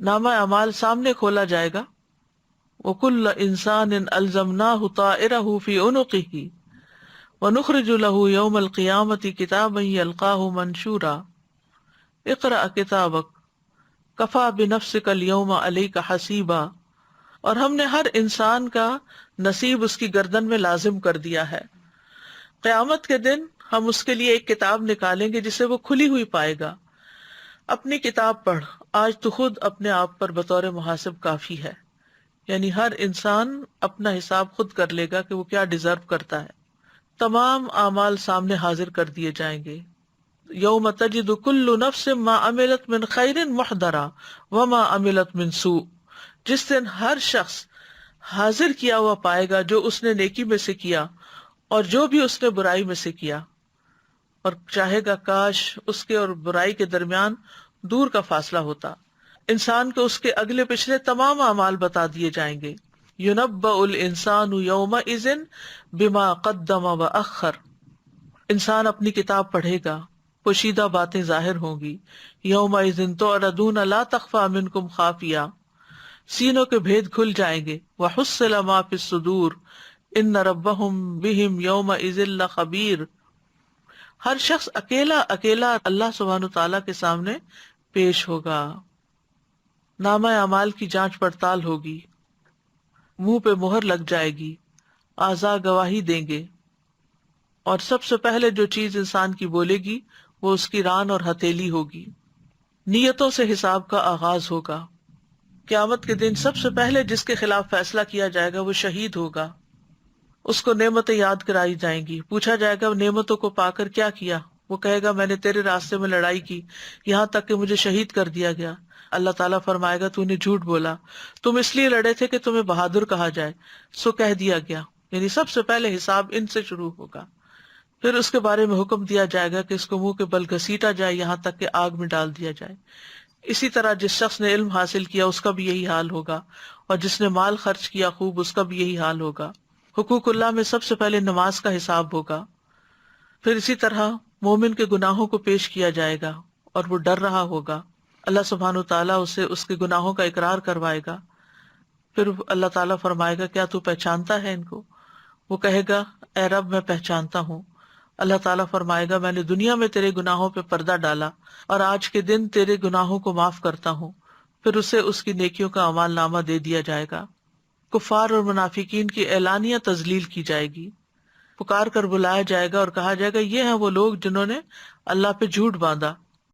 نامہ اعمال سامنے کھولا جائے گا. وَكُلَّ إِنسَانٍ أَلْزَمْنَاهُ طَائِرَهُ فِي عُنُقِهِ وَنُخْرِجُ لَهُ يَوْمَ الْقِيَامَةِ كِتَابًا يَلْقَاهُ مَنْشُورًا اقرأ كِتَابَكَ كَفَى بِنَفْسِكَ الْيَوْمَ عَلَيْكَ حَسِيبًا، اور ہم نے ہر انسان کا نصیب اس کی گردن میں لازم کر دیا ہے. قیامت کے دن ہم اس کے لیے ایک کتاب نکالیں گے جسے وہ کھلی ہوئی پائے گا. اپنی کتاب پڑھ، آج تو خود اپنے آپ پر بطور محاسب کافی ہے. یعنی ہر انسان اپنا حساب خود کر لے گا کہ وہ کیا ڈیزرو کرتا ہے. تمام اعمال سامنے حاضر کر دیے جائیں گے. یوم تجد کل نفس ما عملت من خیر محضرا وما عملت من سوء، جس دن ہر شخص حاضر کیا ہوا پائے گا جو اس نے نیکی میں سے کیا اور جو بھی اس نے برائی میں سے کیا، اور چاہے گا کاش اس کے اور برائی کے درمیان دور کا فاصلہ ہوتا. انسان کو اس کے اگلے پچھلے تمام اعمال بتا دیے جائیں گے. يُنَبَّأُ الْإِنسَانُ يَوْمَئِذٍ بِمَا قَدَّمَ وَأَخَّرَ، انسان اپنی کتاب پڑھے گا، پوشیدہ باتیں ظاہر ہوں گی. يَوْمَئِذٍ تُعْرَضُونَ لَا تَخْفَى مِنْكُمْ خَافِيَةٌ، سینوں کے بھید کھل جائیں گے. وَحُصِّلَ مَا فِي الصُّدُورِ إِنَّ رَبَّهُمْ بِهِمْ يَوْمَئِذٍ لَخَبِيرٌ. ہر شخص اکیلا اکیلا اللہ سبحانہ وتعالیٰ کے سامنے پیش ہوگا. نامہ اعمال کی جانچ پڑتال ہوگی، منہ پہ مہر لگ جائے گی، اعضاء گواہی دیں گے، اور سب سے پہلے جو چیز انسان کی بولے گی وہ اس کی ران اور ہتھیلی ہوگی. نیتوں سے حساب کا آغاز ہوگا. قیامت کے دن سب سے پہلے جس کے خلاف فیصلہ کیا جائے گا وہ شہید ہوگا. اس کو نعمتیں یاد کرائی جائیں گی، پوچھا جائے گا نعمتوں کو پا کر کیا کیا. وہ کہے گا میں نے تیرے راستے میں لڑائی کی، یہاں تک کہ مجھے شہید کر دیا گیا. اللہ تعالیٰ فرمائے گا تو نے جھوٹ بولا، تم اس لیے لڑے تھے کہ تمہیں بہادر کہا جائے، سو کہہ دیا گیا. یعنی سب سے پہلے حساب ان سے شروع ہوگا. پھر اس کے بارے میں حکم دیا جائے گا کہ اس کو منہ کے بل گھسیٹا جائے یہاں تک کہ آگ میں ڈال دیا جائے. اسی طرح جس شخص نے علم حاصل کیا اس کا بھی یہی حال ہوگا، اور جس نے مال خرچ کیا خوب اس کا بھی یہی حال ہوگا. حقوق اللہ میں سب سے پہلے نماز کا حساب ہوگا. پھر اسی طرح مومن کے گناہوں کو پیش کیا جائے گا اور وہ ڈر رہا ہوگا. اللہ سبحانہ وتعالیٰ اسے اس کے گناہوں کا اقرار کروائے گا. پھر اللہ تعالیٰ فرمائے گا کیا تو پہچانتا ہے ان کو؟ وہ کہے گا اے رب میں پہچانتا ہوں. اللہ تعالیٰ فرمائے گا میں نے دنیا میں تیرے گناہوں پہ پردہ ڈالا اور آج کے دن تیرے گناہوں کو معاف کرتا ہوں. پھر اسے اس کی نیکیوں کا اعمال نامہ دے دیا جائے گا. کفار اور منافقین کی اعلانیہ تذلیل کی جائے گی. پکار کر بلایا جائے گا اور کہا جائے گا یہ ہیں وہ لوگ جنہوں نے اللہ پہ جھوٹ باندھا.